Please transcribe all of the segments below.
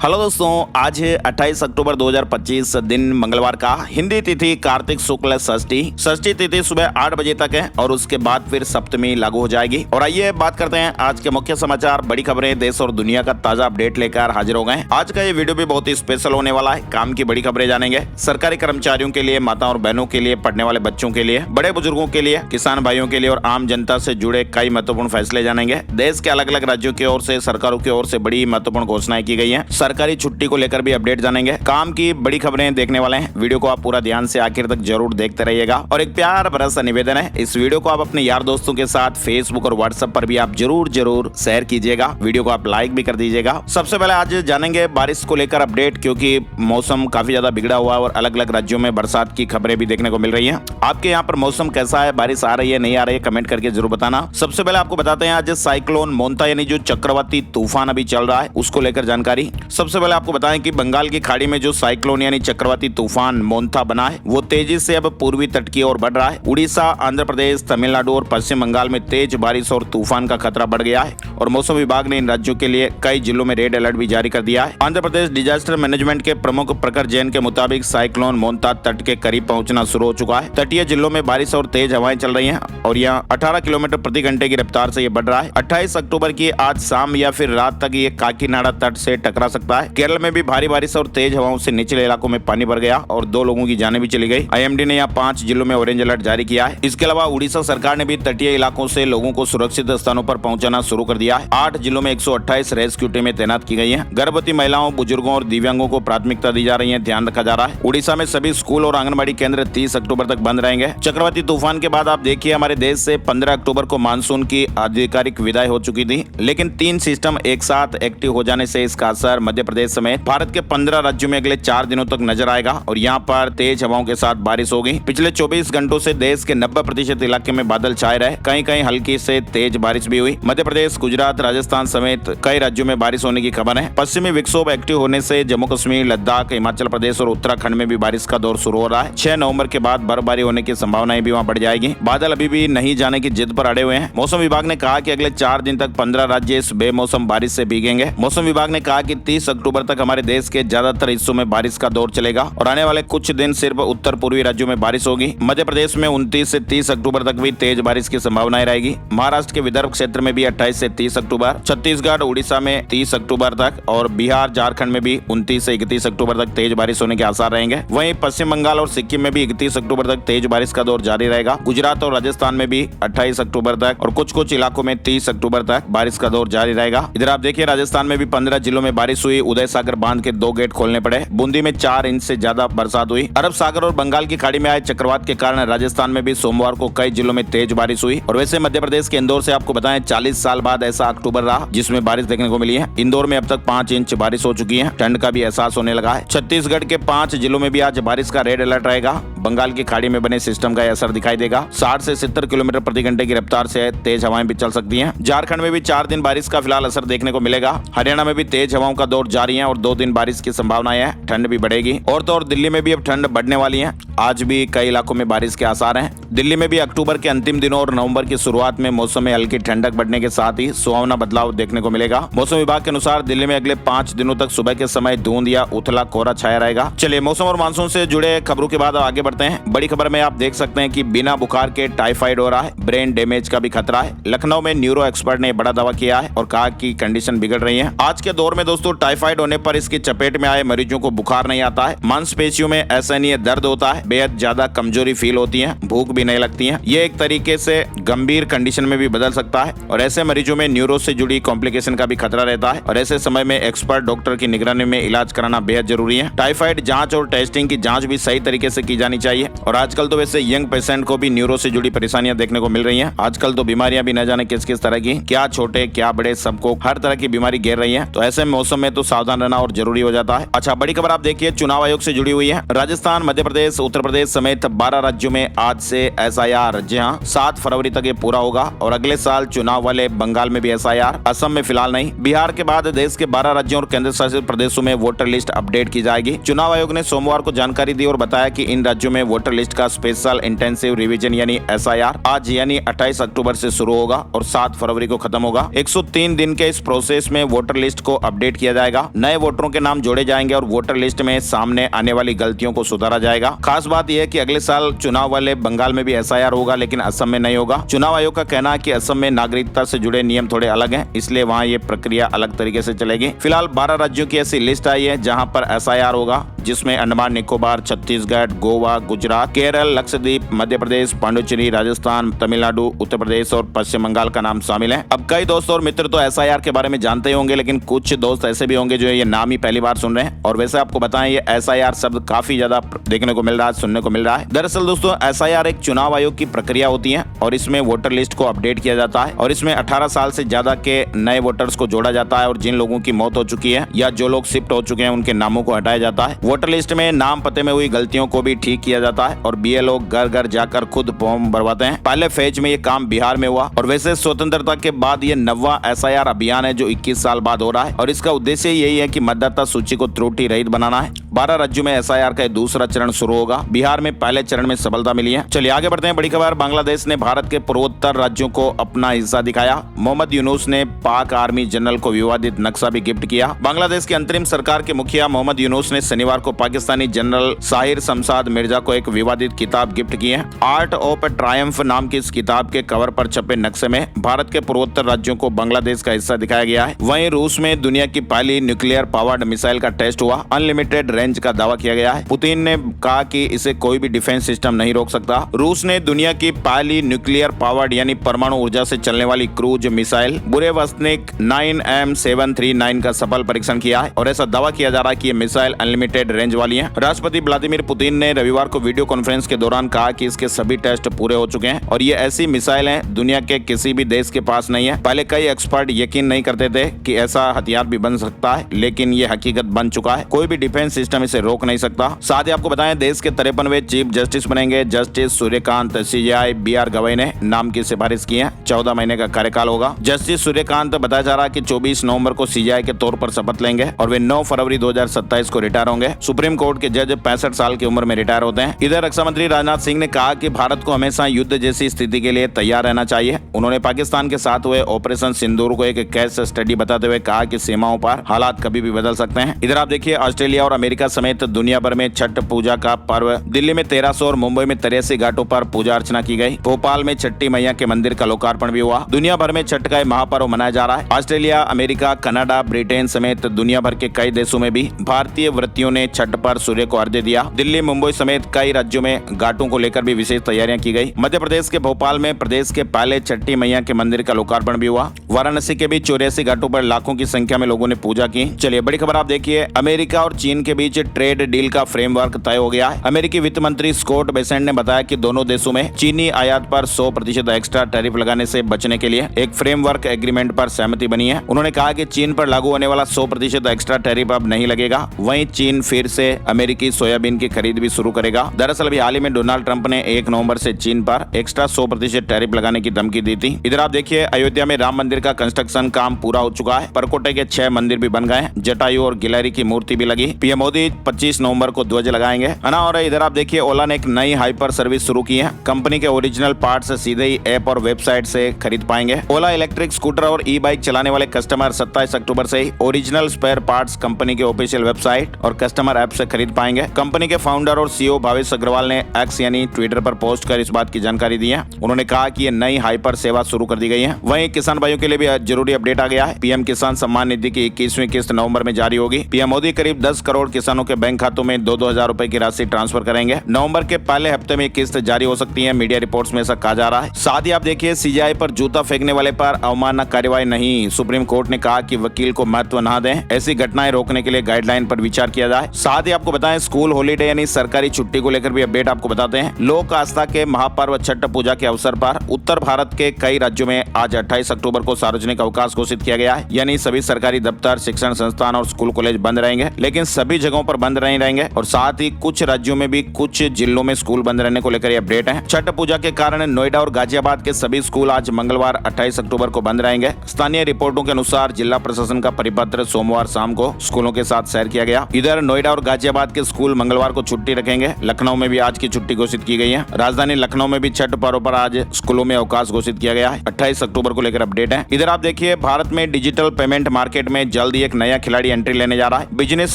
Hello दोस्तों, आज है 28 अक्टूबर 2025 दिन मंगलवार का। हिंदी तिथि कार्तिक शुक्ल षष्ठी। षष्ठी तिथि सुबह 8 बजे तक है और उसके बाद फिर सप्तमी लागू हो जाएगी। और आइए बात करते हैं आज के मुख्य समाचार, बड़ी खबरें, देश और दुनिया का ताजा अपडेट लेकर हाजिर हो गए। आज का ये वीडियो भी बहुत ही स्पेशल होने वाला है। काम की बड़ी खबरें जानेंगे, सरकारी कर्मचारियों के लिए, माता और बहनों के लिए, पढ़ने वाले बच्चों के लिए, बड़े बुजुर्गों के लिए, किसान भाइयों के लिए और आम जनता से जुड़े कई महत्वपूर्ण फैसले जानेंगे। देश के अलग अलग राज्यों की ओर से, सरकारों की ओर से बड़ी महत्वपूर्ण घोषणाएं की गई है। सरकारी छुट्टी को लेकर भी अपडेट जानेंगे। काम की बड़ी खबरें देखने वाले हैं। वीडियो को आप पूरा ध्यान से आखिर तक जरूर देखते रहिएगा। और एक प्यार भरा सा निवेदन है, इस वीडियो को आप अपने यार दोस्तों के साथ फेसबुक और व्हाट्सएप पर भी आप जरूर शेयर कीजिएगा। वीडियो को आप लाइक भी कर दीजिएगा। सबसे पहले आज जानेंगे बारिश को लेकर अपडेट, क्योंकि मौसम काफी ज्यादा बिगड़ा हुआ है और अलग अलग राज्यों में बरसात की खबरें भी देखने को मिल रही है। आपके यहाँ पर मौसम कैसा है, बारिश आ रही है, नहीं आ रही है, कमेंट करके जरूर बताना। सबसे पहले आपको बताते हैं आज साइक्लोन मोंता यानी जो चक्रवाती तूफान अभी चल रहा है उसको लेकर जानकारी। सबसे पहले आपको बताएं कि बंगाल की खाड़ी में जो साइक्लोन यानी चक्रवाती तूफान मोंथा बना है वो तेजी से अब पूर्वी तट की ओर बढ़ रहा है। उड़ीसा, आंध्र प्रदेश, तमिलनाडु और पश्चिम बंगाल में तेज बारिश और तूफान का खतरा बढ़ गया है और मौसम विभाग ने इन राज्यों के लिए कई जिलों में रेड अलर्ट भी जारी कर दिया है। आंध्र प्रदेश डिजास्टर मैनेजमेंट के प्रमुख प्रखर जैन के मुताबिक साइक्लोन मोंथा तट के करीब पहुंचना शुरू हो चुका है। तटीय जिलों में बारिश और तेज हवाएं चल रही हैं और यहाँ 18 किलोमीटर प्रति घंटे की रफ्तार से ये बढ़ रहा है। 28 अक्टूबर की आज शाम या फिर रात तक ये काकीनाडा तट से टकरा सकता है। केरल में भी भारी बारिश और तेज हवाओं से निचले इलाकों में पानी भर गया और 2 लोगों की जानें भी चली गई। आईएमडी ने यहाँ 5 जिलों में ऑरेंज अलर्ट जारी किया है। इसके अलावा उड़ीसा सरकार ने भी तटीय इलाकों से लोगों को सुरक्षित स्थानों पर पहुंचाना शुरू कर दिया है। 8 जिलों में 128 रेस्क्यू टीमें तैनात की गई हैं। गर्भवती महिलाओं, बुजुर्गों और दिव्यांगों को प्राथमिकता दी जा रही है, ध्यान रखा जा रहा है। उड़ीसा में सभी स्कूल और आंगनबाड़ी केंद्र 30 अक्टूबर तक बंद रहेंगे। चक्रवाती तूफान के बाद आप देखिए हमारे देश से 15 अक्टूबर को मानसून की आधिकारिक विदाई हो चुकी थी, लेकिन 3 सिस्टम एक साथ एक्टिव हो जाने से इसका असर मध्य प्रदेश समेत भारत के 15 राज्यों में अगले 4 दिनों तक नजर आएगा और यहाँ पर तेज हवाओं के साथ बारिश होगी। पिछले 24 घंटों से देश के 90% इलाके में बादल छाए रहे, कहीं कहीं हल्की से तेज बारिश भी हुई। मध्य प्रदेश, गुजरात, राजस्थान समेत कई राज्यों में बारिश होने की खबर है। पश्चिमी विक्षोभ एक्टिव होने से जम्मू कश्मीर, लद्दाख, हिमाचल प्रदेश और उत्तराखंड में भी बारिश का दौर शुरू हो रहा है। 6 नवंबर के बाद बर्फबारी होने की संभावनाएं भी वहाँ बढ़ जाएगी। बादल अभी भी नहीं जाने की जिद पर अड़े हुए हैं। मौसम विभाग ने कहा कि अगले 4 दिन तक 15 राज्य इस बेमौसम बारिश से भीगेंगे। मौसम विभाग ने कहा कि 30 अक्टूबर तक हमारे देश के ज्यादातर हिस्सों में बारिश का दौर चलेगा और आने वाले कुछ दिन सिर्फ उत्तर पूर्वी राज्यों में बारिश होगी। मध्य प्रदेश में 29 से 30 अक्टूबर तक भी तेज बारिश की संभावनाएं रहेगी। महाराष्ट्र के विदर्भ क्षेत्र में भी 28 से 30 अक्टूबर, छत्तीसगढ़, उड़ीसा में 30 अक्टूबर तक और बिहार, झारखंड में भी 29 से 31 अक्टूबर तक तेज बारिश होने के आसार रहेंगे। वहीं पश्चिम बंगाल और सिक्किम में भी 31 अक्टूबर तक तेज बारिश का दौर जारी रहेगा। गुजरात और राजस्थान में भी 28 अक्टूबर तक और कुछ इलाकों में 30 अक्टूबर तक बारिश का दौर जारी रहेगा। इधर आप देखिए राजस्थान में भी 15 जिलों में बारिश हुई। उदय सागर बांध के 2 गेट खोलने पड़े। बूंदी में 4 इंच से ज्यादा बरसात हुई। अरब सागर और बंगाल की खाड़ी में आए चक्रवात के कारण राजस्थान में भी सोमवार को कई जिलों में तेज बारिश हुई। और वैसे मध्य प्रदेश के इंदौर से आपको बताएं 40 साल बाद ऐसा अक्टूबर रहा जिसमें बारिश देखने को मिली है। इंदौर में अब तक 5 इंच बारिश हो चुकी है। ठंड का भी एहसास होने लगा है। छत्तीसगढ़ के 5 जिलों में भी आज बारिश का रेड अलर्ट रहेगा। बंगाल की खाड़ी में बने सिस्टम का असर दिखाई देगा। 60 से 70 किलोमीटर प्रति घंटे की रफ्तार से तेज हवाएं भी चल सकती हैं। झारखंड में भी 4 दिन बारिश का फिलहाल असर देखने को मिलेगा। हरियाणा में भी तेज हवाओं का दौर जारी है और 2 दिन बारिश की संभावनाएं है। ठंड भी बढ़ेगी। और तो और दिल्ली में भी अब ठंड बढ़ने वाली है। आज भी कई इलाकों में बारिश के आसार हैं। दिल्ली में भी अक्टूबर के अंतिम दिनों और नवंबर की शुरुआत में मौसम में हल्की ठंडक बढ़ने के साथ ही सुहावना बदलाव देखने को मिलेगा। मौसम विभाग के अनुसार दिल्ली में अगले 5 दिनों तक सुबह के समय धुंध या उथला कोहरा छाया रहेगा। चलिए मौसम और मानसून से जुड़े खबरों के बाद आगे बढ़ते हैं। बड़ी खबर में आप देख सकते हैं कि बिना बुखार के टाइफाइड हो रहा है, ब्रेन डैमेज का भी खतरा है। लखनऊ में न्यूरो एक्सपर्ट ने बड़ा दावा किया है और कहा कि कंडीशन बिगड़ रही है। आज के दौर में दोस्तों टाइफाइड होने पर इसकी चपेट में आए मरीजों को बुखार नहीं आता है, मांसपेशियों में असहनीय दर्द होता है, बेहद ज्यादा कमजोरी फील होती है, भूख भी नहीं लगती है। ये एक तरीके से गंभीर कंडीशन में भी बदल सकता है और ऐसे मरीजों में न्यूरो से जुड़ी कॉम्प्लिकेशन का भी खतरा रहता है और ऐसे समय में एक्सपर्ट डॉक्टर की निगरानी में इलाज कराना बेहद जरूरी है। टाइफाइड जांच और टेस्टिंग की जांच भी सही तरीके से की जानी चाहिए। और आजकल तो वैसे यंग पेशेंट को भी न्यूरो से जुड़ी परेशानियां देखने को मिल रही है। आजकल तो बीमारियां भी न जाने किस किस तरह की, क्या छोटे क्या बड़े, सबको हर तरह की बीमारी घेर रही है। तो ऐसे मौसम में तो सावधान रहना और जरूरी हो जाता है। अच्छा, बड़ी खबर आप देखिए चुनाव आयोग से जुड़ी हुई है। राजस्थान, मध्य प्रदेश, उत्तर प्रदेश समेत 12 राज्यों में आज से SIR, जी हाँ 7 फरवरी तक ये पूरा होगा और अगले साल चुनाव वाले बंगाल में भी SIR, असम में फिलहाल नहीं। बिहार के बाद देश के 12 राज्यों और केंद्र शासित प्रदेशों में वोटर लिस्ट अपडेट की जाएगी। चुनाव आयोग ने सोमवार को जानकारी दी और बताया कि इन राज्यों में वोटर लिस्ट का स्पेशल इंटेंसिव रिवीजन यानी SIR आज यानी 28 अक्टूबर से शुरू होगा और 7 फरवरी को खत्म होगा। 103 दिन के इस प्रोसेस में वोटर लिस्ट को अपडेट किया जाएगा, नए वोटरों के नाम जोड़े जाएंगे और वोटर लिस्ट में सामने आने वाली गलतियों को सुधारा जाएगा। खास बात यह है कि अगले साल चुनाव वाले बंगाल में भी SIR होगा लेकिन असम में नहीं होगा। चुनाव आयोग का कहना है कि असम में नागरिकता से जुड़े नियम थोड़े अलग हैं, इसलिए वहां ये प्रक्रिया अलग तरीके से चलेगी। फिलहाल 12 राज्यों की ऐसी लिस्ट आई है जहां पर SIR होगा, जिसमें अंडमान निकोबार, छत्तीसगढ़, गोवा, गुजरात, केरल, लक्षद्वीप, मध्य प्रदेश, पांडुचेरी, राजस्थान, तमिलनाडु, उत्तर प्रदेश और पश्चिम बंगाल का नाम शामिल है। अब कई दोस्त और मित्र तो SIR के बारे में जानते ही होंगे, लेकिन कुछ दोस्त ऐसे भी होंगे जो ये नाम ही पहली बार सुन रहे हैं। और वैसे आपको बताएं ये SIR शब्द काफी ज्यादा देखने को मिल रहा है, सुनने को मिल रहा है। दरअसल दोस्तों SIR एक चुनाव आयोग की प्रक्रिया होती है और इसमें वोटर लिस्ट को अपडेट किया जाता है और इसमें 18 साल से ज्यादा के नए वोटर्स को जोड़ा जाता है और जिन लोगों की मौत हो चुकी है या जो लोग शिफ्ट हो चुके हैं उनके नामों को हटाया जाता है। वोटर लिस्ट में नाम पते में हुई गलतियों को भी ठीक किया जाता है और BLO घर घर जाकर खुद फॉर्म भरवाते हैं। पहले फेज में ये काम बिहार में हुआ और वैसे स्वतंत्रता के बाद ये 9वां SIR अभियान है जो 21 साल बाद हो रहा है और इसका उद्देश्य यही है कि मतदाता सूची को त्रुटि रहित बनाना है। 12 राज्यों में SIR का दूसरा चरण शुरू होगा। बिहार में पहले चरण में सफलता मिली है। चलिए आगे बढ़ते हैं। बड़ी खबर, बांग्लादेश ने भारत के पूर्वोत्तर राज्यों को अपना हिस्सा दिखाया। मोहम्मद यूनुस ने पाक आर्मी जनरल को विवादित नक्शा भी गिफ्ट किया। बांग्लादेश की अंतरिम सरकार के मुखिया मोहम्मद यूनुस ने शनिवार को पाकिस्तानी जनरल साहिर शमशाद मिर्जा को एक विवादित किताब गिफ्ट की है। आर्ट ऑफ ट्रायम्फ नाम की इस किताब के कवर पर छपे नक्शे में भारत के पूर्वोत्तर राज्यों को बांग्लादेश का हिस्सा दिखाया गया है। वहीं रूस में दुनिया की पहली न्यूक्लियर पावर्ड मिसाइल का टेस्ट हुआ। अनलिमिटेड रेंज का दावा किया गया है। पुतिन ने कहा कि इसे कोई भी डिफेंस सिस्टम नहीं रोक सकता। रूस ने दुनिया की पहली न्यूक्लियर पावर्ड यानी परमाणु ऊर्जा से चलने वाली क्रूज मिसाइल बुरेवस्निक 9M739 का सफल परीक्षण किया है और ऐसा दावा किया जा रहा है कि ये मिसाइल अनलिमिटेड रेंज वाली है। राष्ट्रपति व्लादिमीर पुतिन ने रविवार को वीडियो कॉन्फ्रेंस के दौरान कहा कि इसके सभी टेस्ट पूरे हो चुके हैं और ये ऐसी मिसाइल है दुनिया के किसी भी देश के पास नहीं है। पहले कई एक्सपर्ट यकीन नहीं करते थे कि ऐसा हथियार भी बन सकता है, लेकिन ये हकीकत बन चुका है। कोई भी डिफेंस सिस्टम इसे रोक नहीं सकता। साथ ही आपको बताएं देश के 53वें चीफ जस्टिस बनेंगे justice Suryakant. CJI BR Gavai ने नाम की सिफारिश की है। 14 महीने का कार्यकाल होगा। जस्टिस सूर्यकांत बताया जा रहा है कि 24 नवंबर को CJI के तौर पर शपथ लेंगे और वे 9 फरवरी 2027 को रिटायर होंगे। सुप्रीम कोर्ट के जज 65 साल की उम्र में रिटायर होते हैं। इधर रक्षा मंत्री राजनाथ सिंह ने कहा कि भारत को हमेशा युद्ध जैसी स्थिति के लिए तैयार रहना चाहिए। उन्होंने पाकिस्तान के साथ हुए ऑपरेशन सिंदूर को एक केस स्टडी बताते हुए कहा कि सीमाओं पर हालात कभी भी बदल सकते हैं। इधर आप देखिए ऑस्ट्रेलिया और अमेरिका समेत दुनिया भर में छठ पूजा का पर्व। दिल्ली में 1300 और मुंबई में 83 घाटों पर पूजा अर्चना की गई। भोपाल में छठी मैया के मंदिर का लोकार्पण भी हुआ। दुनिया भर में छठ का महापर्व मनाया जा रहा है। ऑस्ट्रेलिया, अमेरिका, कनाडा, ब्रिटेन समेत दुनिया भर के कई देशों में भी भारतीय व्रतियों ने छठ पर सूर्य को अर्घ्य दिया। दिल्ली, मुंबई समेत कई राज्यों में घाटों को लेकर भी विशेष तैयारियां की गई। मध्य प्रदेश के भोपाल में प्रदेश के पहले छठी मैया के मंदिर का लोकार्पण भी हुआ। वाराणसी के भी 84 घाटों पर लाखों की संख्या में लोगों ने पूजा की। चलिए बड़ी खबर आप देखिए, अमेरिका और चीन के बीच ट्रेड डील का फ्रेमवर्क तय हो गया है। अमेरिकी वित्त मंत्री स्कॉट बेसेंट ने बताया कि दोनों देशों में चीनी आयात पर 100% एक्स्ट्रा टैरिफ लगाने से बचने के लिए एक फ्रेमवर्क एग्रीमेंट पर सहमति बनी है। उन्होंने कहा कि चीन पर लागू होने वाला 100% एक्स्ट्रा टैरिफ अब नहीं लगेगा। वहीं चीन फिर से अमेरिकी सोयाबीन की खरीद भी शुरू करेगा। दरअसल अभी हाल ही में डोनाल्ड ट्रंप ने 1 नवंबर से चीन पर एक्स्ट्रा 100% टैरिफ लगाने की धमकी दी थी। इधर आप देखिए अयोध्या में राम मंदिर का कंस्ट्रक्शन काम पूरा हो चुका है। परकोटे के 6 मंदिर भी बन गए हैं। जटायु और गिलहरी की मूर्ति भी लगी। पीएम मोदी 25 नवंबर को ध्वज लगाएंगे, है ना। और इधर आप देखिए ओला ने एक नई हाइपर सर्विस शुरू की है। कंपनी के ओरिजिनल पार्ट्स सीधे ही ऐप और वेबसाइट से खरीद पाएंगे। ओला इलेक्ट्रिक स्कूटर और ई-बाइक चलाने वाले कस्टमर 27 अक्टूबर से ही ओरिजिनल स्पेयर पार्ट्स कंपनी के ऑफिशियल वेबसाइट और कस्टमर ऐप से खरीद पाएंगे। कंपनी के फाउंडर और CEO भावेश अग्रवाल ने एक्स यानी ट्विटर पर पोस्ट कर इस बात की जानकारी दी है। उन्होंने कहा कि ये नई हाइपर सेवा शुरू कर दी गई है। वहीं किसान भाइयों के लिए भी जरूरी अपडेट आ गया है। पीएम किसान सम्मान निधि की 21वीं किस्त नवंबर में जारी होगी। पीएम मोदी करीब 10 करोड़ किसानों के बैंक खातों में 2-2 हजार रुपए की राशि ट्रांसफर करेंगे। नवंबर के पहले हफ्ते में किस्त जारी हो सकती है। मीडिया रिपोर्ट्स में ऐसा कहा जा रहा है। साथ ही आप देखिए CJI पर जूता फेंकने वाले पर अवमानना कार्यवाही नहीं। सुप्रीम कोर्ट ने कहा कि वकील को महत्व न दें। ऐसी घटनाएं रोकने के लिए गाइडलाइन पर विचार किया जाए। साथ ही आपको बताएं स्कूल हॉलीडे यानी सरकारी छुट्टी को लेकर भी अपडेट आपको बताते हैं। लोक आस्था के महापर्व छठ पूजा के अवसर पर उत्तर भारत के कई राज्यों में आज 28 अक्टूबर को सार्वजनिक अवकाश घोषित किया गया है। यानी सभी सरकारी दफ्तर, शिक्षण संस्थान और स्कूल कॉलेज बंद रहेंगे, लेकिन सभी जगहों जगहों पर बंद नहीं रहेंगे और साथ ही कुछ राज्यों में भी कुछ जिलों में स्कूल बंद रहने को लेकर ये अपडेट है। छठ पूजा के कारण नोएडा और गाजियाबाद के सभी स्कूल आज मंगलवार 28 अक्टूबर को बंद रहेंगे। स्थानीय रिपोर्टों के अनुसार जिला प्रशासन का परिपत्र सोमवार शाम को स्कूलों के साथ शेयर किया गया। इधर नोएडा और गाजियाबाद के स्कूल मंगलवार को छुट्टी रखेंगे। लखनऊ में भी आज की छुट्टी घोषित की गई है। राजधानी लखनऊ में भी छठ पर्व पर आज स्कूलों में अवकाश घोषित किया गया है। 28 अक्टूबर को लेकर अपडेट है। इधर आप देखिए, भारत में डिजिटल पेमेंट मार्केट में जल्द ही एक नया खिलाड़ी एंट्री लेने जा रहा है। बिजनेस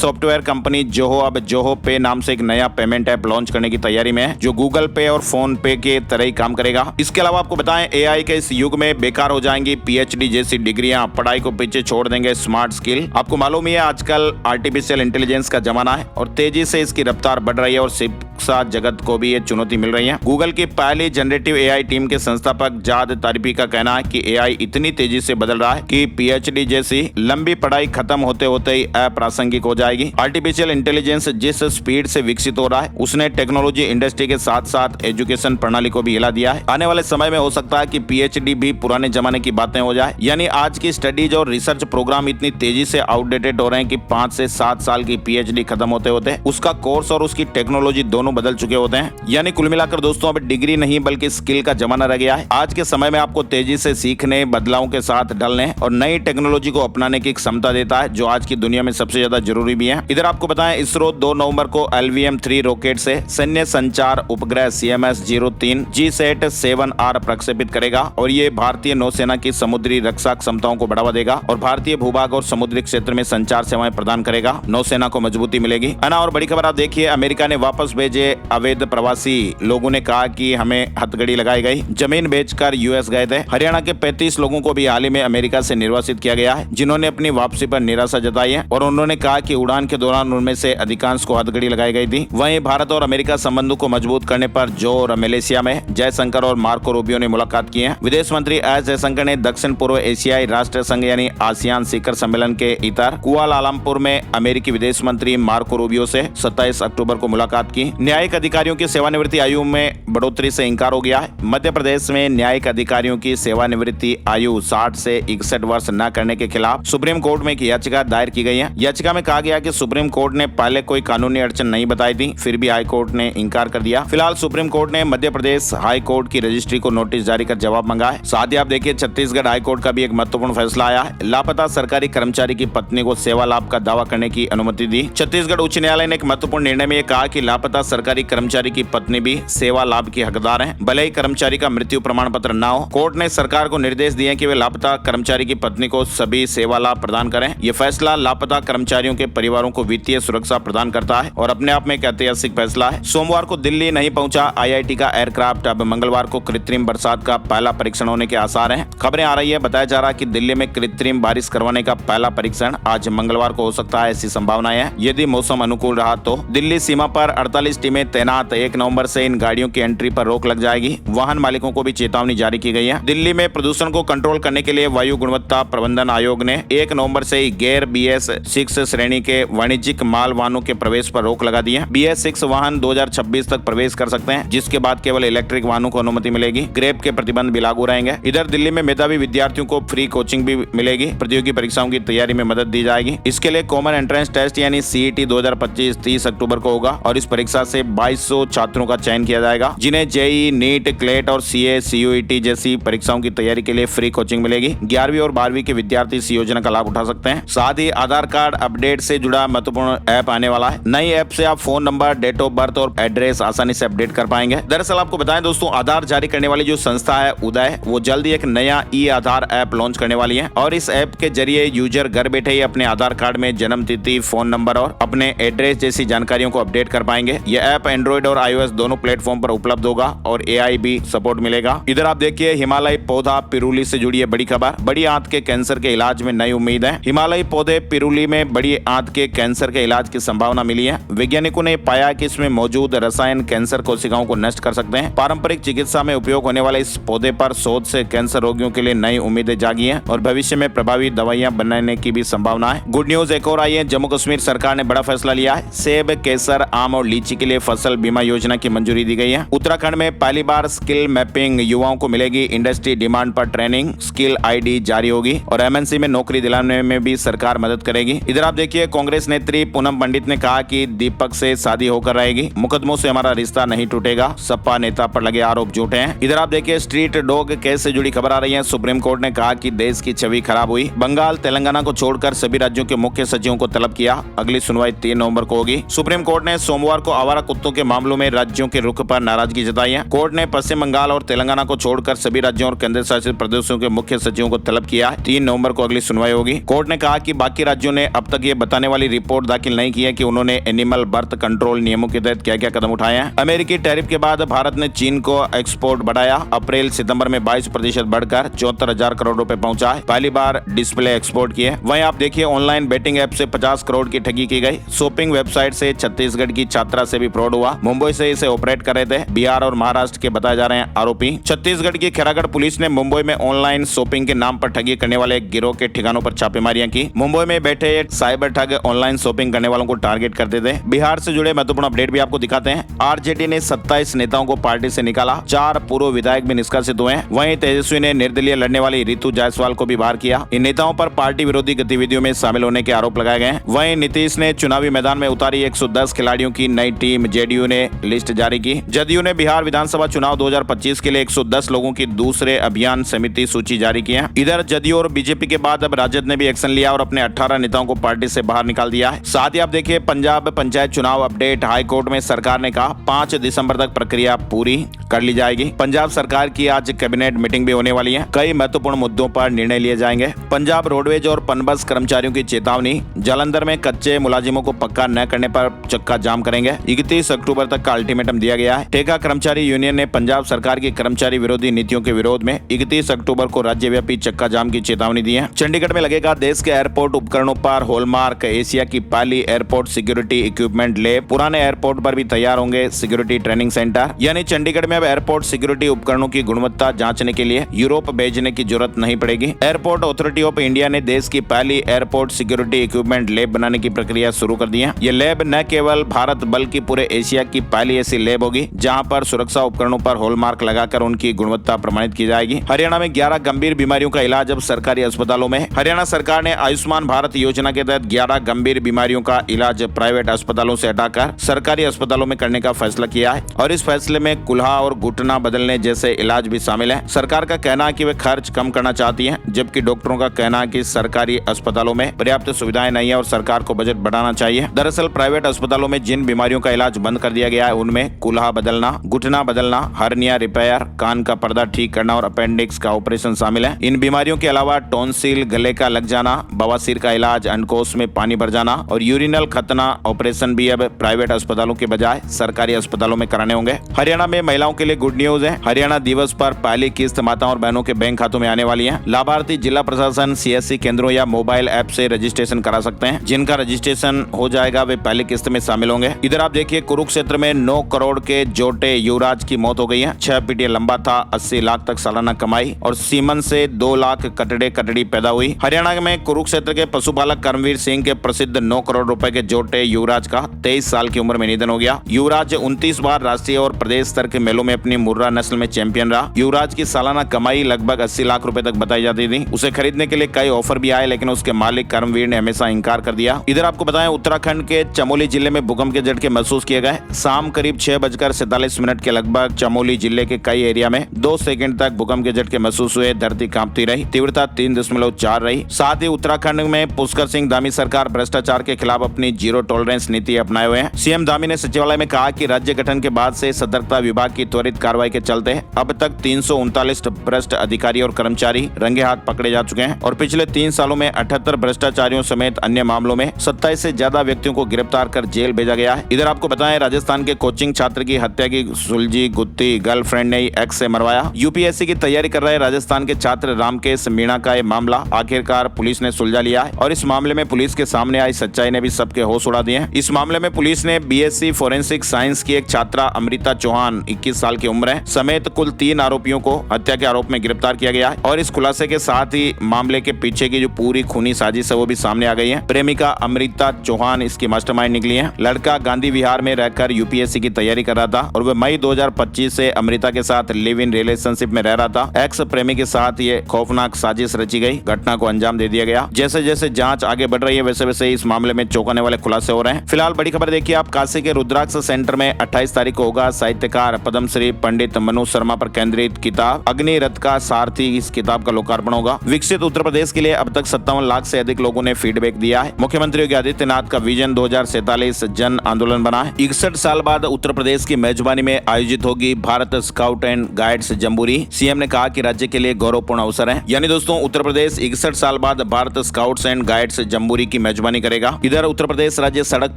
सॉफ्टवेयर कंपनी जोहो अब जोहो पे नाम से एक नया पेमेंट ऐप लॉन्च करने की तैयारी में है, जो गूगल पे और फोन पे के तरह ही काम करेगा। इसके अलावा आपको बताएं, एआई के इस युग में बेकार हो जाएंगी पीएचडी जैसी डिग्रियां, पढ़ाई को पीछे छोड़ देंगे स्मार्ट स्किल। आपको मालूम ही है, आजकल आर्टिफिशियल इंटेलिजेंस का जमाना है और तेजी से इसकी रफ्तार बढ़ रही है और शिक्षा जगत को भी ये चुनौती मिल रही है। गूगल की पहली जनरेटिव एआई टीम के संस्थापक जाद तारिफी का कहना है कि एआई इतनी तेजी से बदल रहा है कि पीएचडी जैसी लंबी पढ़ाई खत्म होते होते ही अप्रासंगिक हो जाएगी। आर्टिफिशियल इंटेलिजेंस जिस स्पीड से विकसित हो रहा है, उसने टेक्नोलॉजी इंडस्ट्री के साथ साथ एजुकेशन प्रणाली को भी हिला दिया है। आने वाले समय में हो सकता है कि पीएचडी भी पुराने जमाने की बातें हो जाए। यानी आज की स्टडीज और रिसर्च प्रोग्राम इतनी तेजी से आउटडेटेड हो रहे हैं कि 5 से 7 साल की पीएचडी खत्म होते होते उसका कोर्स और उसकी टेक्नोलॉजी दोनों बदल चुके होते हैं। यानी कुल मिलाकर दोस्तों, अब डिग्री नहीं बल्कि स्किल का जमाना रह गया है। आज के समय में आपको तेजी से सीखने, बदलावों के साथ ढलने और नई टेक्नोलॉजी को अपनाने की क्षमता देता है, जो आज की दुनिया में सबसे ज्यादा जरूरी भी है। इधर आपको बताएं, इसरो 2 नवंबर को LVM-3 रॉकेट से सैन्य संचार उपग्रह CMS-03 GSAT-7R प्रक्षेपित करेगा और ये भारतीय नौसेना की समुद्री रक्षा क्षमताओं को बढ़ावा देगा और भारतीय भूभाग और समुद्री क्षेत्र में संचार सेवाएं प्रदान करेगा। नौसेना को मजबूती मिलेगी, है ना। और बड़ी खबर आप देखिए, अमेरिका ने वापस भेजे अवैध प्रवासी। लोगों ने कहा कि हमें हथकड़ी लगाई गई, जमीन बेचकर यूएस गए थे। हरियाणा के 35 लोगों को भी हाल ही में अमेरिका से निर्वासित किया गया है, जिन्होंने अपनी वापसी पर निराशा जताई है और उन्होंने कहा कि उड़ान के दौरान उनमें से अधिकांश को हथकड़ी लगाई गई थी। वहीं भारत और अमेरिका संबंधों को मजबूत करने पर जोर। मलेशिया में जयशंकर और मार्को रूबियो ने मुलाकात की है। विदेश मंत्री एस जयशंकर ने दक्षिण पूर्व एशियाई राष्ट्र संघ यानी आसियान शिखर सम्मेलन के इतर कुआलालंपुर में अमेरिकी विदेश मंत्री मार्को रूबियो से 27 अक्टूबर को मुलाकात की। न्यायिक अधिकारियों की सेवानिवृत्ति आयु में बढ़ोतरी से इंकार हो गया है। मध्य प्रदेश में न्यायिक अधिकारियों की सेवानिवृत्ति आयु 60 से 61 वर्ष न करने के खिलाफ सुप्रीम कोर्ट में एक याचिका दायर की गई है। याचिका में कहा गया कि सुप्रीम कोर्ट ने पहले कोई कानूनी अड़चन नहीं बताई थी, फिर भी हाई कोर्ट ने इंकार कर दिया। फिलहाल सुप्रीम कोर्ट ने मध्य प्रदेश हाई कोर्ट की रजिस्ट्री को नोटिस जारी कर जवाब मांगा है। साथ ही आप देखिए, छत्तीसगढ़ हाई कोर्ट का भी एक महत्वपूर्ण फैसला आया है। लापता सरकारी कर्मचारी की पत्नी को सेवा लाभ का दावा करने की अनुमति दी। छत्तीसगढ़ उच्च न्यायालय ने एक महत्वपूर्ण निर्णय में कहा कि लापता सरकारी कर्मचारी की पत्नी भी सेवा लाभ की हकदार है, भले ही कर्मचारी का मृत्यु प्रमाण पत्र न हो। कोर्ट ने सरकार को निर्देश दिए कि वे लापता कर्मचारी की पत्नी को सभी सेवा लाभ प्रदान करें। यह फैसला लापता कर्मचारियों के परिवारों को वित्तीय सुरक्षा प्रदान करता है और अपने आप में एक ऐतिहासिक फैसला है। सोमवार को दिल्ली नहीं पहुंचा IIT का एयरक्राफ्ट। अब मंगलवार को कृत्रिम बरसात का पहला परीक्षण होने के आसार हैं। खबरें आ रही है, बताया जा रहा है कि दिल्ली में कृत्रिम बारिश करवाने का पहला परीक्षण आज मंगलवार को हो सकता है, ऐसी संभावनाएं है। यदि मौसम अनुकूल रहा तो दिल्ली सीमा पर 48 टीमें तैनात। 1 नवंबर से इन गाड़ियों की एंट्री पर रोक लग जाएगी। वाहन मालिकों को भी चेतावनी जारी की गई है। दिल्ली में प्रदूषण को कंट्रोल करने के लिए वायु गुणवत्ता प्रबंधन आयोग ने 1 नवंबर से ही गैर BS6 श्रेणी के वाणिज्यिक माल वाहनों के प्रवेश पर रोक लगा दी है। BS6 वाहन 2026 तक प्रवेश कर सकते हैं, जिसके बाद केवल इलेक्ट्रिक वाहनों को अनुमति मिलेगी। ग्रेप के प्रतिबंध भी लागू रहेंगे। इधर दिल्ली में मेधावी विद्यार्थियों को फ्री कोचिंग भी मिलेगी। प्रतियोगी परीक्षाओं की तैयारी में मदद दी जाएगी। इसके लिए कॉमन एंट्रेंस टेस्ट यानी CET 2025 30 अक्टूबर को होगा और इस परीक्षा से 2200 छात्रों का चयन किया जाएगा, जिन्हें JEE, नीट, क्लेट और CA, CUET जैसी परीक्षाओं की तैयारी के लिए फ्री कोचिंग मिलेगी। 11वीं और 12वीं के विद्यार्थी इस योजना का लाभ उठा सकते हैं। साथ ही आधार कार्ड अपडेट से जुड़ा महत्वपूर्ण ऐप आने वाला है। नई ऐप से आप phone number, date of birth और एड्रेस आसानी से अपडेट कर पाएंगे। दरअसल आपको बताएं दोस्तों, आधार जारी करने वाली जो संस्था है उदय, वो जल्द ही एक नया E-आधार ऐप लॉन्च करने वाली है और इस ऐप के जरिए यूजर घर बैठे ही अपने आधार कार्ड में जन्म तिथि, फोन नंबर और अपने एड्रेस जैसी जानकारियों को अपडेट कर पाएंगे। यह ऐप एंड्रॉइड और iOS दोनों प्लेटफॉर्म पर उपलब्ध होगा और AI भी सपोर्ट मिलेगा। इधर आप देखिए, हिमालय पौधा पिरूली से जुड़ी है बड़ी खबर। बड़ी आंत के कैंसर के इलाज में नई उम्मीद है। हिमालय पौधे पिरूली में बड़ी आंत के कैंसर के इलाज की संभावना मिली है। वैज्ञानिकों ने पाया कि इसमें मौजूद रसायन कैंसर कोशिकाओं को नष्ट कर सकते हैं। पारंपरिक चिकित्सा में उपयोग होने वाले इस पौधे पर शोध से कैंसर रोगियों के लिए नई उम्मीदें जागी हैं और भविष्य में प्रभावी दवाइयां बनाने की भी संभावना है। गुड न्यूज एक और आई है, जम्मू कश्मीर सरकार ने बड़ा फैसला लिया है। सेब, केसर, आम और लीची के लिए फसल बीमा योजना की मंजूरी दी गई है। उत्तराखंड में पहली बार स्किल मैपिंग, युवाओं को मिलेगी इंडस्ट्री डिमांड पर ट्रेनिंग, स्किल आईडी जारी होगी और एमएनसी में नौकरी दिलाने में भी सरकार मदद करेगी। इधर आप देखिए कांग्रेस नेत्री पूनम पंडित ने कहा कि दीपक से शादी होकर रहेगी, मुकदमों से हमारा रिश्ता नहीं टूटेगा, सपा नेता पर लगे आरोप झूठे हैं। इधर आप देखिए स्ट्रीट डॉग केस से जुड़ी खबर आ रही है। सुप्रीम कोर्ट ने कहा कि देश की छवि खराब हुई, बंगाल तेलंगाना को छोड़कर सभी राज्यों के मुख्य सचिवों को तलब किया। अगली सुनवाई 3 नवंबर को होगी। सुप्रीम कोर्ट ने सोमवार को आवारा कुत्तों के मामलों में राज्यों के रुख पर नाराजगी जताई है। कोर्ट ने पश्चिम बंगाल और तेलंगाना को छोड़कर सभी राज्यों और केंद्र शासित प्रदेशों के मुख्य सचिवों को तलब किया है। 3 नवंबर को अगली सुनवाई होगी। कोर्ट ने कहा कि बाकी राज्यों ने अब तक ये बताने वाली रिपोर्ट दाखिल नहीं की है कि उन्होंने एनिमल बर्थ कंट्रोल नियमों के तहत क्या क्या कदम उठाए हैं। अमेरिकी टैरिफ के बाद भारत ने चीन को एक्सपोर्ट बढ़ाया। अप्रैल सितंबर में 22% बढ़कर 74,000 करोड़ रुपए पहुंचा है। पहली बार डिस्प्ले एक्सपोर्ट किए। वहीं आप देखिए ऑनलाइन बेटिंग ऐप से 50 करोड़ की ठगी की गई। शॉपिंग वेबसाइट से छत्तीसगढ़ की छात्रा से भी फ्रॉड हुआ। मुंबई से इसे ऑपरेट कर रहे थे बिहार और महाराष्ट्र के बताए जा रहे हैं आरोपी। छत्तीसगढ़ की खैरागढ़ पुलिस ने मुंबई में ऑनलाइन शॉपिंग के नाम पर ठगी करने वाले एक गिरोह के ठिकानों पर छापेमारियां की। मुंबई में बैठे साइबर ठग ऑनलाइन शॉपिंग करने वालों को टारगेट करते थे। बिहार से जुड़े महत्वपूर्ण अपडेट भी आपको दिखाते हैं। आरजेडी ने 27 नेताओं को पार्टी से निकाला, 4 पूर्व विधायक भी निष्कासित हुए। वहीं तेजस्वी ने निर्दलीय लड़ने वाली रितु जायसवाल को भी बाहर किया। इन नेताओं पर पार्टी विरोधी गतिविधियों में शामिल होने के आरोप लगाए गए। वहीं नीतीश ने चुनावी मैदान में उतारी 110 खिलाड़ियों की नई टीम। जेडीयू ने लिस्ट जारी की। जदयू ने बिहार विधानसभा चुनाव 2025 के लिए 110 लोगों की दूसरे अभियान समिति सूची जारी की है। इधर जदयू और बीजेपी के बाद अब राजद ने भी एक्शन लिया और अपने 18 नेताओं को पार्टी से बाहर निकाल दिया है। साथ ही आप देखिए पंजाब पंचायत चुनाव अपडेट। हाईकोर्ट में सरकार ने कहा 5 दिसंबर तक प्रक्रिया पूरी कर ली जाएगी। पंजाब सरकार की आज कैबिनेट मीटिंग भी होने वाली है। कई महत्वपूर्ण मुद्दों पर निर्णय लिए जाएंगे। पंजाब रोडवेज और पनबस कर्मचारियों की चेतावनी। जालंधर में कच्चे मुलाजिमों को पक्का न करने पर चक्का जाम करेंगे। 31 अक्टूबर तक का अल्टीमेटम दिया गया है। ठेका कर्मचारी यूनियन ने पंजाब सरकार की कर्मचारी विरोधी नीतियों के विरोध में 31 अक्टूबर को राज्यव्यापी चक्का जाम की चेतावनी दी है। चंडीगढ़ में लगेगा देश के एयरपोर्ट उपकरणों पर हॉलमार्क। एशिया की पहली एयरपोर्ट सिक्योरिटी इक्विपमेंट लैब। पुराने एयरपोर्ट पर भी तैयार होंगे सिक्योरिटी ट्रेनिंग सेंटर। यानी चंडीगढ़ में अब एयरपोर्ट सिक्योरिटी उपकरणों की गुणवत्ता जांचने के लिए यूरोप भेजने की जरूरत नहीं पड़ेगी। एयरपोर्ट अथॉरिटी ऑफ इंडिया ने देश की पहली एयरपोर्ट सिक्योरिटी इक्विपमेंट लैब बनाने की प्रक्रिया शुरू कर दी है। ये लैब न केवल भारत बल्कि पूरे एशिया की पहली ऐसी लैब होगी जहां पर सुरक्षा उपकरणों पर हॉलमार्क लगाकर उनकी गुणवत्ता प्रमाणित की जाएगी। हरियाणा में 11 गंभीर बीमारियों का इलाज अब सरकारी अस्पतालों में। हरियाणा सरकार ने आयुष्मान भारत योजना के तहत 11 गंभीर बीमारियों का इलाज प्राइवेट अस्पतालों से हटाकर सरकारी अस्पतालों में करने का फैसला किया है और इस फैसले में कुल्हा और घुटना बदलने जैसे इलाज भी शामिल है। सरकार का कहना है कि वे खर्च कम करना चाहती है, जबकि डॉक्टरों का कहना है कि सरकारी अस्पतालों में पर्याप्त सुविधाएं नहीं है और सरकार को बजट बढ़ाना चाहिए। दरअसल प्राइवेट अस्पतालों में जिन बीमारियों का इलाज बंद कर दिया गया है उनमें कुल्हा बदलना, घुटना बदलना, हर्निया रिपेयर, कान का पर्दा ठीक करना और अपेंडिक्स का ऑपरेशन शामिल है। इन बीमारियों के अलावा टॉन्सिल, गले का लग जाना, बवासीर का इलाज, अंडकोश में पानी भर जाना और यूरिनल खतना ऑपरेशन भी अब प्राइवेट अस्पतालों के बजाय सरकारी अस्पतालों में कराने होंगे। हरियाणा में महिलाओं के लिए गुड न्यूज है। हरियाणा दिवस पर पहली किस्त माताओं और बहनों के बैंक खातों में आने वाली है। लाभार्थी जिला प्रशासन, सीएससी केंद्रों या मोबाइल ऐप से रजिस्ट्रेशन करा सकते हैं। जिनका रजिस्ट्रेशन हो जाएगा वे पहली किस्त में शामिल होंगे। इधर आप देखिए कुरुक्षेत्र में 9 करोड़ के जोटे युवराज की मौत हो गई है। 6 फीट लंबा था, 80 लाख तक सालाना कमाई और सीमन से 2 लाख कटड़ी पैदा हुई। हरियाणा में कुरुक्षेत्र के पशुपालक कर्मवीर सिंह के प्रसिद्ध 9 करोड़ रुपए के जोटे युवराज का 23 साल की उम्र में निधन हो गया। युवराज 29 बार राष्ट्रीय और प्रदेश स्तर के मेलों में अपनी मुर्रा नस्ल में चैंपियन रहा। युवराज की सालाना कमाई लगभग 80 लाख रुपए तक बताई जाती थी। उसे खरीदने के लिए कई ऑफर भी आए लेकिन उसके मालिक कर्मवीर ने हमेशा इंकार कर दिया। इधर आपको बताएं उत्तराखंड के चमोली जिले में भूकंप के झटके महसूस किए गए। शाम करीब 6:47 के लगभग चमोली जिले के कई एरिया में 2 सेकंड तक भूकंप के झटके महसूस हुए। धरती कांपती रही। तीव्रता 3.4 रही। साथ ही उत्तराखंड में पुष्कर सिंह धामी सरकार भ्रष्टाचार के खिलाफ अपनी जीरो टॉलरेंस नीति अपनाए हुए हैं। सीएम धामी ने सचिवालय में कहा कि राज्य गठन के बाद से सतर्कता विभाग की त्वरित कार्रवाई के चलते अब तक 339 भ्रष्ट अधिकारी और कर्मचारी रंगे हाथ पकड़े जा चुके हैं और पिछले 3 सालों में 78 भ्रष्टाचारियों समेत अन्य मामलों में 27 से ज्यादा व्यक्तियों को गिरफ्तार कर जेल भेजा गया है। इधर आपको बताएं राजस्थान के कोचिंग छात्र की हत्या की सुलझी गुत्थी, गर्लफ्रेंड ने एक्स से मरवाया। यूपीएससी की तैयारी कर रहे राजस्थान के छात्र रामकेश मीणा का यह मामला आखिरकार पुलिस ने सुलझा लिया है और इस मामले में पुलिस के सामने आई सच्चाई ने भी सबके होश उड़ा दिए हैं। इस मामले में पुलिस ने बीएससी फोरेंसिक साइंस की एक छात्रा अमृता चौहान 21 साल की उम्र है समेत कुल 3 आरोपियों को हत्या के आरोप में गिरफ्तार किया गया है और इस खुलासे के साथ ही मामले के पीछे की जो पूरी खूनी साजिश है वो भी सामने आ गई है। प्रेमिका अमृता चौहान इसकी मास्टरमाइंड निकली है। लड़का गांधी विहार में रहकर यूपीएससी की तैयारी कर रहा था और अब मई 2025 से अमृता के साथ लिव इन रिलेशनशिप में रह रहा था। एक्स प्रेमी के साथ ये खौफनाक साजिश रची गई, घटना को अंजाम दे दिया गया। जैसे जैसे जांच आगे बढ़ रही है वैसे वैसे इस मामले में चौंकाने वाले खुलासे हो रहे हैं। फिलहाल बड़ी खबर देखिए आप, काशी के रुद्राक्ष सेंटर में 28 तारीख को होगा साहित्यकार पद्मश्री पंडित मनु शर्मा पर केंद्रित किताब अग्नि रथ का सारथी, इस किताब का लोकार्पण होगा। विकसित उत्तर प्रदेश के लिए अब तक 57 लाख से अधिक लोगों ने फीडबैक दिया है। मुख्यमंत्री योगी आदित्यनाथ का विजन 2047 जन आंदोलन बना है। 61 साल बाद उत्तर प्रदेश की मेजबानी में आयोजित होगी Bharat scout and guides jamboree. CM ने कहा कि राज्य के लिए गौरवपूर्ण अवसर है। यानी दोस्तों उत्तर प्रदेश 61 साल बाद Bharat scouts and guides jamboree की मेजबानी करेगा। इधर उत्तर प्रदेश राज्य सड़क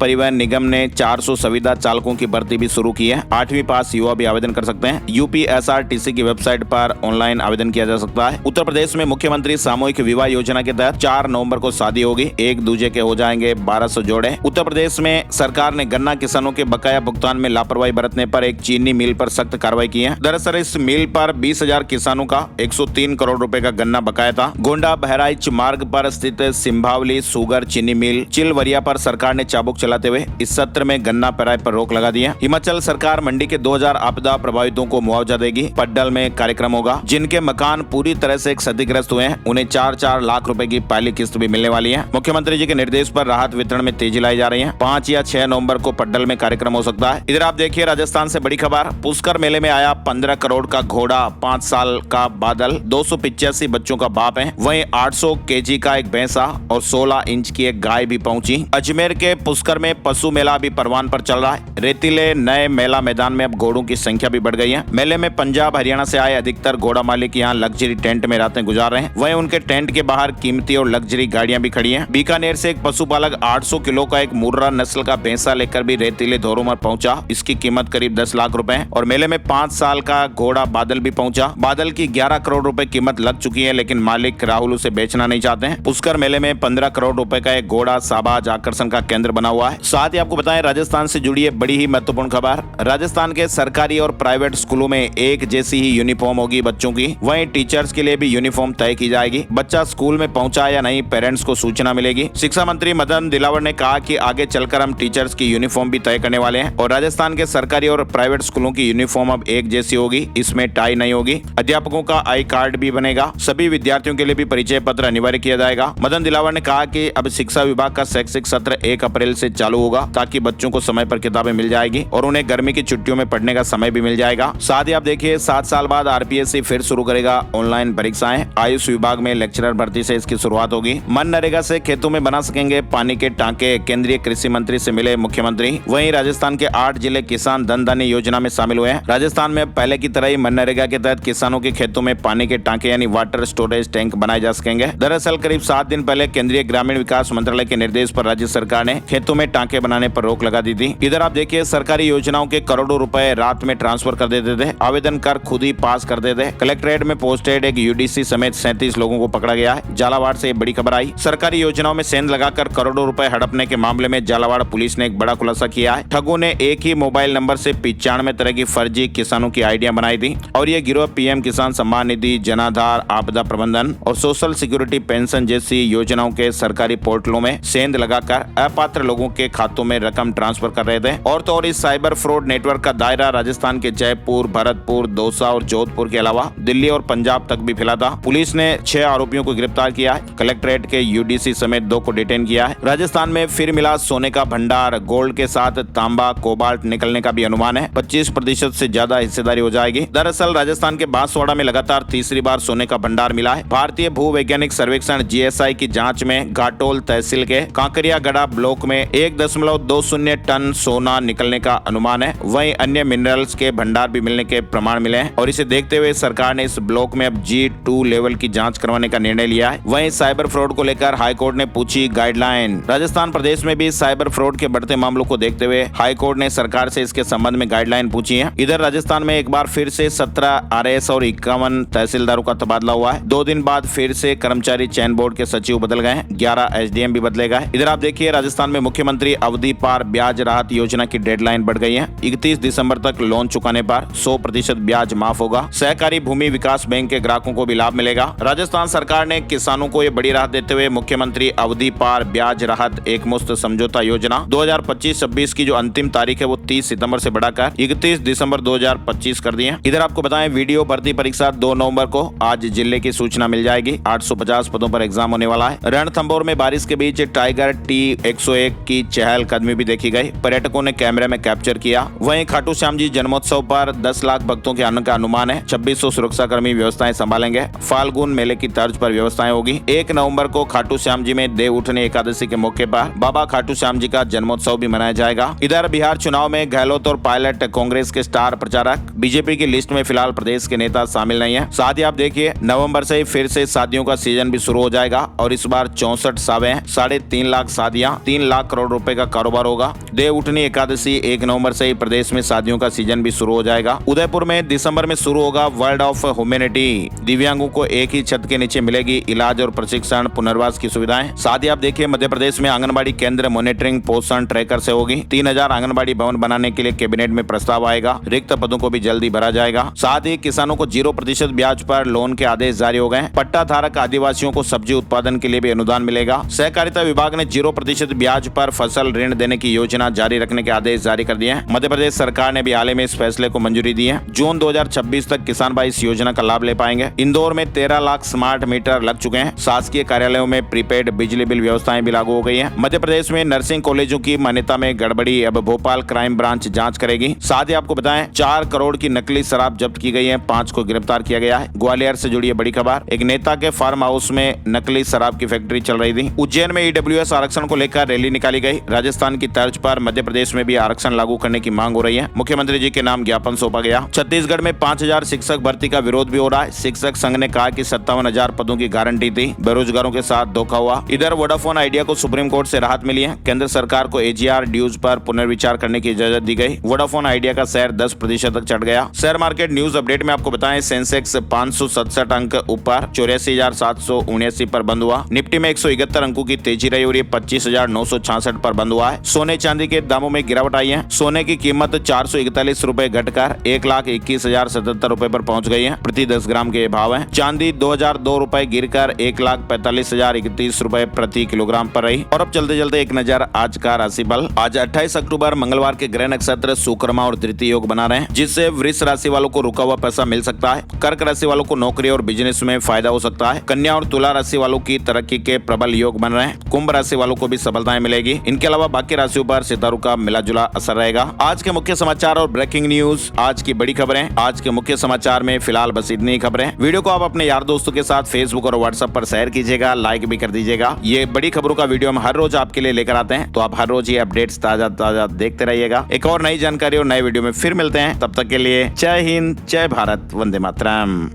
परिवहन निगम ने 400 संविदा चालकों की भर्ती भी शुरू की है। 8वीं पास युवा भी आवेदन कर सकते हैं। यूपीएसआरटीसी की वेबसाइट पर ऑनलाइन आवेदन किया जा सकता है। उत्तर प्रदेश में मुख्यमंत्री सामूहिक विवाह योजना के तहत 4 नवंबर को शादी होगी। एक दूजे के हो जाएंगे 1200 जोड़े। उत्तर प्रदेश में सरकार ने गन्ना किसानों के बकाया भुगतान में लापरवाही बरतने पर एक चीनी मिल पर सख्त कार्रवाई की है। दरअसल इस मिल पर 20,000 किसानों का 103 करोड़ रुपए का गन्ना बकाया था। गोंडा बहराइच मार्ग पर स्थित सिंभावली सुगर चीनी मिल चिलवरिया पर सरकार ने चाबुक चलाते हुए इस सत्र में गन्ना पेराई पर रोक लगा दी है। हिमाचल सरकार मंडी के 2000 आपदा प्रभावितों को मुआवजा देगी। पड्डल में कार्यक्रम होगा। जिनके मकान पूरी तरह से क्षतिग्रस्त हुए हैं उन्हें 4-4 लाख रुपए की पहली किस्त भी मिलने वाली है। मुख्यमंत्री जी के निर्देश पर राहत वितरण में तेजी लाई जा रही है। 5 या 6 नवंबर को पड्डल में कार्यक्रम हो सकता है। इधर आप देखिए राजस्थान से बड़ी खबर, पुष्कर मेले में आया 15 करोड़ का घोड़ा, 5 साल का बादल, 285 बच्चों का बाप है। वहीं 800 केजी का एक भैंसा और 16 इंच की एक गाय भी पहुंची। अजमेर के पुष्कर में पशु मेला अभी परवान पर चल रहा है। रेतीले नए मेला मैदान में अब घोड़ों की संख्या भी बढ़ गई है। मेले में पंजाब हरियाणा से आए अधिकतर घोड़ा मालिक यहाँ लग्जरी टेंट में रातें गुजार रहे हैं। वहीं उनके टेंट के बाहर कीमती और लग्जरी गाड़ियां भी खड़ी हैं। बीकानेर से एक पशुपालक 800 किलो का एक मुर्रा नस्ल का भैंसा लेकर भी रेतीले धोरों में पहुंचा। इसकी कीमत करीब 10 लाख रुपए है। और मेले में 5 साल का घोड़ा बादल भी पहुंचा। बादल की 11 करोड़ रुपए कीमत लग चुकी है, लेकिन मालिक राहुल उसे बेचना नहीं चाहते हैं। पुष्कर मेले में 15 करोड़ रुपए का एक घोड़ा साबाज आकर्षण का केंद्र बना हुआ है। साथ ही आपको बताएं राजस्थान से जुड़ी है बड़ी ही महत्वपूर्ण खबर। राजस्थान के सरकारी और प्राइवेट स्कूलों में एक जैसी ही यूनिफॉर्म होगी बच्चों की। वहीं टीचर्स के लिए भी यूनिफॉर्म तय की जाएगी। बच्चा स्कूल में पहुंचा या नहीं, पेरेंट्स को सूचना मिलेगी। शिक्षा मंत्री मदन दिलावर ने कहा कि आगे चलकर हम टीचर्स की यूनिफॉर्म भी तय करने वाले हैं। और राजस्थान के सरकारी और प्राइवेट स्कूलों की यूनिफॉर्म अब एक जैसी होगी। इसमें टाई नहीं होगी। अध्यापकों का आई कार्ड भी बनेगा। सभी विद्यार्थियों के लिए भी परिचय पत्र अनिवार्य किया जाएगा। मदन दिलावर ने कहा कि अब शिक्षा विभाग का शैक्षिक सत्र 1 अप्रैल से चालू होगा, ताकि बच्चों को समय पर किताबें मिल जाएगी और उन्हें गर्मी की छुट्टियों में पढ़ने का समय भी मिल जाएगा। साथ ही आप देखिए 7 साल बाद आरपीएससी फिर शुरू करेगा ऑनलाइन परीक्षाएं। आयुष विभाग में लेक्चरर भर्ती से इसकी शुरुआत होगी। मनरेगा से खेतों में बना सकेंगे पानी के टांके, केंद्रीय कृषि मंत्री से मिले मुख्यमंत्री। वहीं राजस्थान के 8 जिले किसान धन धान्य योजना में शामिल हुए हैं। राजस्थान में पहले की तरह ही मनरेगा के तहत किसानों के खेतों में पानी के टांके यानी वाटर स्टोरेज टैंक बनाए जा सकेंगे। दरअसल करीब 7 दिन पहले केंद्रीय ग्रामीण विकास मंत्रालय के निर्देश पर राज्य सरकार ने खेतों में टांके बनाने पर रोक लगा दी थी। इधर आप देखिए सरकारी योजनाओं के करोड़ों रुपए रात में ट्रांसफर कर देते थे। आवेदन कर खुद ही पास कर देते। कलेक्ट्रेट में पोस्टेड एक यूडीसी समेत 37 लोगों को पकड़ा गया है। झालावाड़ से बड़ी खबर आई। सरकारी योजनाओं में सेंध लगाकर करोड़ों रुपए हड़पने के मामले में झालावाड़ पुलिस ने एक बड़ा खुलासा किया है। ठगों ने एक ही मोबाइल नंबर से 95 तरह की फर्जी किसानों की आइडिया बनाई थी और ये गिरोह पीएम किसान सम्मान निधि, जनाधार, आपदा प्रबंधन और सोशल सिक्योरिटी पेंशन जैसी योजनाओं के सरकारी पोर्टलों में सेंध लगाकर अपात्र लोगों के खातों में रकम ट्रांसफर कर रहे थे। और तो और इस साइबर फ्रॉड नेटवर्क का दायरा राजस्थान के जयपुर, भरतपुर, दौसा और जोधपुर के अलावा दिल्ली और पंजाब तक भी फैला था। पुलिस ने 6 आरोपियों को गिरफ्तार किया है। कलेक्ट्रेट के यूडीसी समेत 2 को डिटेन किया है। राजस्थान में फिर मिला सोने का भंडार। गोल्ड के साथ तांबा, कोबाल्ट निकलने का भी अनुमान है। 25% से ज्यादा हिस्सेदारी हो जाएगी। दरअसल राजस्थान के बांसवाड़ा में लगातार तीसरी बार सोने का भंडार मिला है। भारतीय भू वैज्ञानिक सर्वेक्षण जीएसआई की जांच में घाटोल तहसील के कांकरियागढ़ा ब्लॉक में 1.20 टन सोना निकलने का अनुमान है। वहीं अन्य मिनरल्स के भंडार भी मिलने के प्रमाण मिले हैं और इसे देखते हुए सरकार ने इस ब्लॉक में अब G2 लेवल की जांच करवाने का निर्णय लिया है। वहीं साइबर फ्रॉड को लेकर हाईकोर्ट ने पूछी गाइडलाइन। राजस्थान प्रदेश में भी साइबर फ्रॉड के बढ़ते मामलों को देखते हुए हाईकोर्ट ने सरकार से इसके संबंध में गाइडलाइन पूछी है। इधर राजस्थान में एक बार फिर से 17 RS और 51 तहसीलदारों का तबादला हुआ है। 2 दिन बाद फिर से कर्मचारी चयन बोर्ड के सचिव बदल गए हैं। 11 SDM भी बदले गए। इधर आप देखिए राजस्थान में मुख्यमंत्री अवधि पार ब्याज राहत योजना की डेडलाइन बढ़ गई है। 31 दिसंबर तक लोन चुकाने पर 100% ब्याज माफ होगा। सहकारी भूमि विकास बैंक के ग्राहकों को भी लाभ मिलेगा। राजस्थान सरकार ने किसानों को ये बड़ी राहत देते हुए मुख्यमंत्री अवधि पार ब्याज राहत एक मुश्त समझौता योजना 2025-26 की जो अंतिम तारीख है वो 30 सितंबर से बढ़ाकर बढ़ाकर 31 दिसंबर 2025 कर दिए। इधर आपको बताएं वीडियो भर्ती परीक्षा 2 नवंबर को आज जिले की सूचना मिल जाएगी। 850 पदों पर एग्जाम होने वाला है। रणथंभौर में बारिश के बीच टाइगर T101 की चहलकदमी भी देखी गई। पर्यटकों ने कैमरे में कैप्चर किया। वहीं खाटू श्याम जी जन्मोत्सव पर 10 लाख भक्तों के आने का अनुमान है। 2600 सुरक्षाकर्मी व्यवस्थाएं संभालेंगे। फाल्गुन मेले की तर्ज पर व्यवस्थाएं होगी। 1 नवंबर को खाटू श्याम जी में देव उठनी एकादशी के मौके पर बाबा खाटू श्याम जी का जन्मोत्सव भी मनाया जाएगा। इधर बिहार चुनाव में गहलोत और पायलट कांग्रेस के स्टार प्रचारक बीजेपी की लिस्ट में फिलहाल प्रदेश के नेता शामिल नहीं है। साथ ही आप देखिए नवंबर से फिर से शादियों का सीजन भी शुरू हो जाएगा और इस बार 64 सावें 3.5 लाख शादियां 3 लाख करोड़ रुपए का कारोबार होगा। देव उठनी एकादशी 1 नवंबर से ही प्रदेश में शादियों का सीजन भी शुरू हो जाएगा। उदयपुर में दिसंबर में शुरू होगा वर्ल्ड ऑफ ह्यूमैनिटी। दिव्यांगों को एक ही छत के नीचे मिलेगी इलाज और प्रशिक्षण पुनर्वास की सुविधाएं। साथ ही आप देखिए मध्य प्रदेश में आंगनबाड़ी केंद्र मॉनिटरिंग पोषण ट्रैकर से होगी। 3000 आंगनबाड़ी भवन बनाने के लिए कैबिनेट में प्रस्ताव आएगा। रिक्त पदों को भी जल्दी भरा जाएगा। साथ ही किसानों को 0% ब्याज पर लोन के आदेश जारी हो गए। पट्टा धारक आदिवासियों को सब्जी उत्पादन के लिए भी अनुदान मिलेगा। सहकारिता विभाग ने 0% ब्याज पर फसल ऋण देने की योजना जारी रखने के आदेश जारी कर दिए हैं। मध्य प्रदेश सरकार ने भी हाल ही में इस फैसले को मंजूरी दी है। जून 2026 तक किसान भाई इस योजना का लाभ ले पाएंगे। इंदौर में 13 लाख स्मार्ट मीटर लग चुके हैं। शासकीय कार्यालयों में प्रीपेड बिजली बिल व्यवस्थाएं भी लागू हो गई है। मध्य प्रदेश में नर्सिंग कॉलेजों की मान्यता में गड़बड़ी अब भोपाल क्राइम ब्रांच जांच करेगी। साथ ही आपको बताएं 4 करोड़ की नकली शराब जब्त की गई है। 5 को गिरफ्तार किया गया है। ग्वालियर से जुड़ी है बड़ी खबर। एक नेता के फार्म हाउस में नकली शराब की फैक्ट्री चल रही थी। उज्जैन में ईडब्ल्यूएस आरक्षण को लेकर रैली निकाली गई। राजस्थान की तर्ज पर मध्य प्रदेश में भी आरक्षण लागू करने की मांग हो रही है। मुख्यमंत्री जी के नाम ज्ञापन सौंपा गया। छत्तीसगढ़ में 5000 शिक्षक भर्ती का विरोध भी हो रहा है। शिक्षक संघ ने कहा कि 57,000 पदों की गारंटी थी, बेरोजगारों के साथ धोखा हुआ। इधर वोडाफोन आइडिया को सुप्रीम कोर्ट से राहत मिली है। केंद्र सरकार को AGR ड्यूज पर पुनर्विचार करने की इजाजत दी गई। वोडाफोन आइडिया का शेयर 10% तक चढ़ गया। शेयर मार्केट न्यूज अपडेट में आपको बताएं सेंसेक्स 567 अंक ऊपर 84,779 पर बंद हुआ। निफ्टी में 171 अंकों की तेजी रही और ये 25,966 पर बंद हुआ है। सोने चांदी के दामों में गिरावट आई है। सोने की कीमत 441 रुपए घटकर 1,21,077 रुपए पर पहुंच गई है। प्रति 10 ग्राम के भाव है। चांदी 2002 रुपए गिरकर 1,45,031 रुपए प्रति किलोग्राम पर रही। और अब चलते चलते एक नजर आज का राशि बल। आज 28 अक्टूबर मंगलवार के ग्रह नक्षत्र सुकर्मा और तृतीय योग बना रहे हैं, जिससे वृष राशि वालों को रुका हुआ पैसा मिल सकता है। कर्क राशि वालों को नौकरी और बिजनेस में फायदा हो सकता है। कन्या और तुला राशि वालों की तरक्की के प्रबल योग बन रहे हैं। कुंभ राशि वालों को भी सफलताएं मिलेगी। इनके अलावा बाकी राशियों पर सितारों का मिला जुला असर रहेगा। आज के मुख्य समाचार और ब्रेकिंग न्यूज, आज की बड़ी खबरें। आज के मुख्य समाचार में फिलहाल बस इतनी ही खबरें। वीडियो को आप अपने यार दोस्तों के साथ फेसबुक और व्हाट्सएप पर शेयर कीजिएगा, लाइक भी कर दीजिएगा। ये बड़ी खबरों का वीडियो हम हर रोज आपके लिए लेकर आते हैं, तो आप हर रोज ये अपडेट्स ताजा देखते रहिएगा। एक और नई जानकारी और नए वीडियो में फिर मिलते हैं। तब तक के लिए जय हिंद, जय भारत, वंदे मातरम।